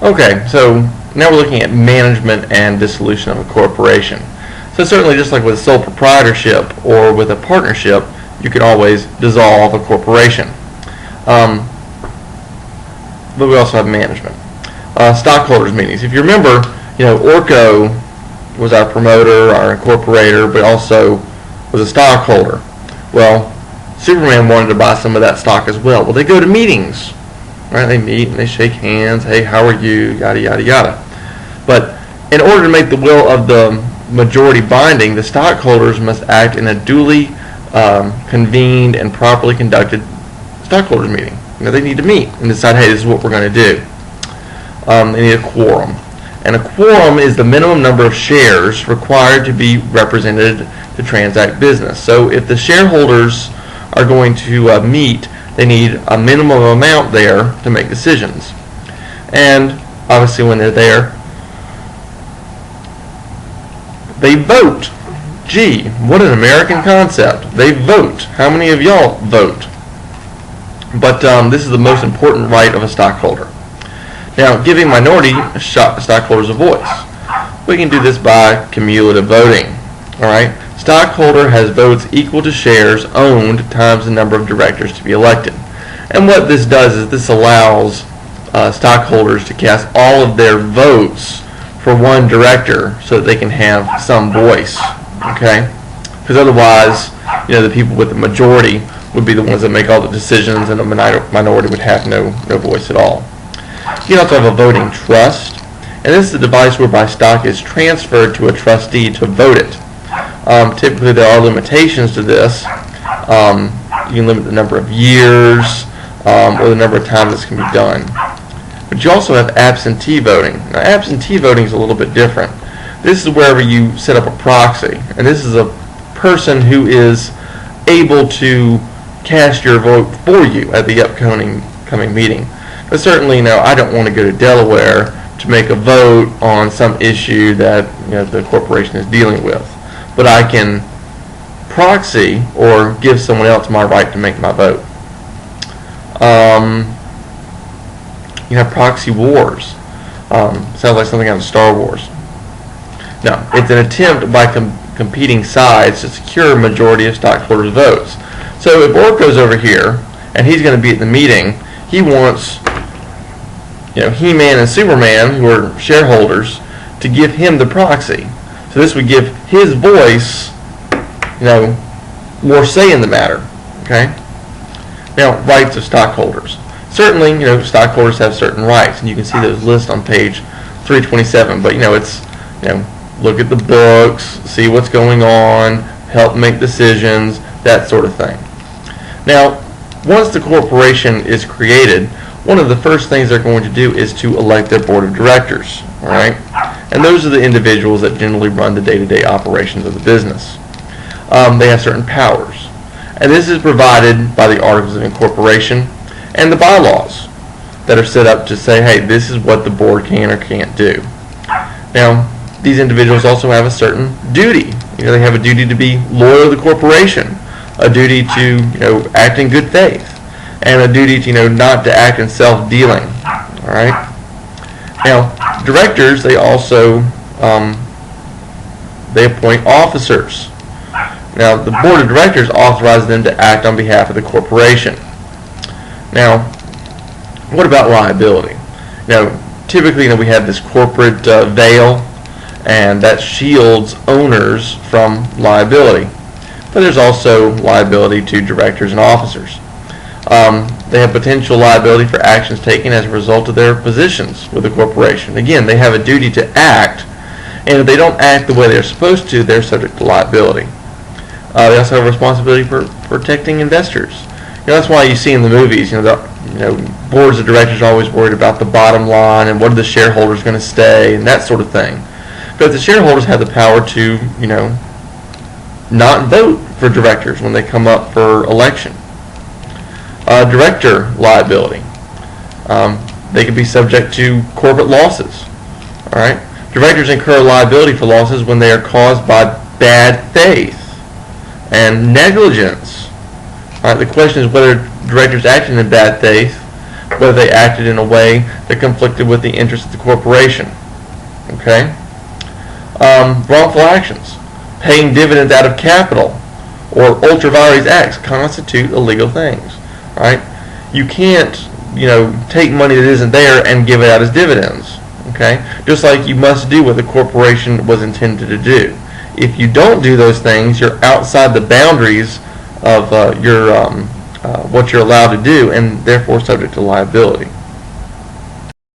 Okay, so now we're looking at management and dissolution of a corporation. So certainly, just like with sole proprietorship or with a partnership, you can always dissolve a corporation. But we also have management. Stockholders meetings. If you remember, Orco was our promoter, our incorporator, but also was a stockholder. Well, Superman wanted to buy some of that stock as well. Well, they go to meetings, right? They meet and they shake hands. Hey, how are you? Yada, yada, yada. But in order to make the will of the majority binding, the stockholders must act in a duly convened and properly conducted stockholders meeting. They need to meet and decide, hey, this is what we're going to do. They need a quorum. And a quorum is the minimum number of shares required to be represented to transact business. So if the shareholders are going to meet, they need a minimum amount there to make decisions. And obviously when they're there, they vote. Gee, what an American concept. They vote. How many of y'all vote? But this is the most important right of a stockholder. Now, giving minority stockholders a voice. We can do this by cumulative voting. All right. Stockholder has votes equal to shares owned times the number of directors to be elected. And what this does is this allows stockholders to cast all of their votes for one director so that they can have some voice. Okay. Because otherwise, the people with the majority would be the ones that make all the decisions, and the minority would have no voice at all. You can also have a voting trust, and this is a device whereby stock is transferred to a trustee to vote it. Typically, there are limitations to this. You can limit the number of years or the number of times this can be done. But you also have absentee voting. Now, absentee voting is a little bit different. This is wherever you set up a proxy, and this is a person who is able to cast your vote for you at the upcoming meeting. But certainly, I don't want to go to Delaware to make a vote on some issue that the corporation is dealing with. But I can proxy or give someone else my right to make my vote. You have proxy wars. Sounds like something out of Star Wars. No, it's an attempt by competing sides to secure a majority of stockholders' votes. So if Orco's over here and he's going to be at the meeting, he wants He-Man and Superman, who are shareholders, to give him the proxy. So this would give his voice, more say in the matter. Okay. Now, rights of stockholders. Certainly, stockholders have certain rights, and you can see those listed on page 327. But it's look at the books, see what's going on, help make decisions, that sort of thing. Now, once the corporation is created, one of the first things they're going to do is to elect their board of directors. All right, and those are the individuals that generally run the day-to-day operations of the business. They have certain powers, and this is provided by the articles of incorporation and the bylaws that are set up to say, hey, this is what the board can or can't do. Now, these individuals also have a certain duty. They have a duty to be loyal to the corporation, a duty to act in good faith, and a duty to not to act in self-dealing. All right. Now, directors, they also they appoint officers. Now, the board of directors authorizes them to act on behalf of the corporation. Now, what about liability? Typically, we have this corporate veil, and that shields owners from liability. But there's also liability to directors and officers. They have potential liability for actions taken as a result of their positions with the corporation. Again, they have a duty to act, and if they don't act the way they're supposed to, they're subject to liability. They also have a responsibility for protecting investors. That's why you see in the movies, boards of directors are always worried about the bottom line and what are the shareholders going to stay and that sort of thing. But the shareholders have the power to, not vote for directors when they come up for election. Director liability. They can be subject to corporate losses. All right. Directors incur liability for losses when they are caused by bad faith and negligence. All right. The question is whether directors acting in bad faith whether they acted in a way that conflicted with the interests of the corporation. Okay? Wrongful actions. Paying dividends out of capital or ultra vires acts constitute illegal things. Right? You can't, take money that isn't there and give it out as dividends. Okay? Just like you must do what the corporation was intended to do. If you don't do those things, you're outside the boundaries of what you're allowed to do, and therefore subject to liability.